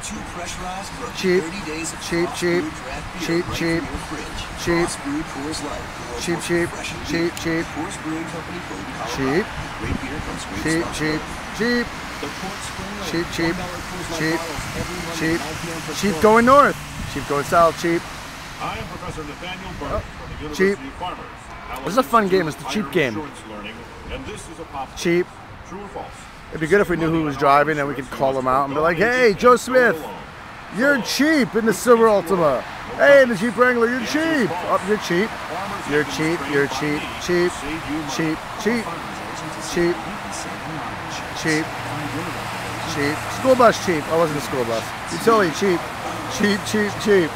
Too pressurized for cheap, 30 days of cheap, cheap, cheap, cheap, cheap, cheap, cheap, cheap, cheap, cheap, cheap, cheap, cheap, cheap, cheap, cheap, cheap, cheap going north, cheap going south, cheap. I am Professor Nathaniel Burke from the Cheap. University of Farmers. This is a fun game. It's the cheap game. And this is a pop Cheap. True or false? It'd be good if we knew who was driving and we could call him out and be like, "Hey, Joe Smith, you're cheap in the Silver Ultima. Hey, in the Jeep Wrangler, you're cheap. Oh, you're cheap. You're cheap. You're cheap. Cheap. Cheap. Cheap. Cheap. Cheap. Cheap. School bus cheap. I wasn't a school bus. Utility cheap. Cheap. Cheap. Cheap.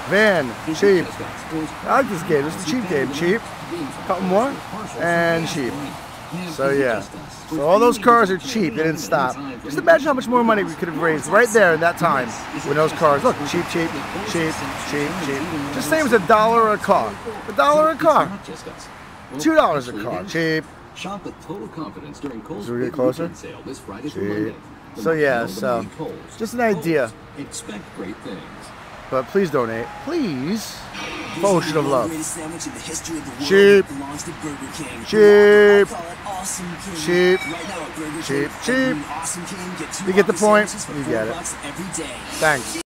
Van cheap. I like this game. This is a cheap game. Cheap. Couple more and cheap. So yeah. So all those cars are cheap. They didn't stop. Just imagine how much more money we could have raised right there in that time when those cars. Look, cheap, cheap, cheap, cheap, cheap. Just same as $1 a car. $1 a car. $2 a car. Cheap. Shop with total confidence during Kohl's Should we get closer? sale this Friday through Monday. So yeah, so just an idea. Expect great things. But please donate. Please. Potion of love. Cheap. Cheap. Cheap. Cheap. Cheap. You get the point? You get it. Thanks.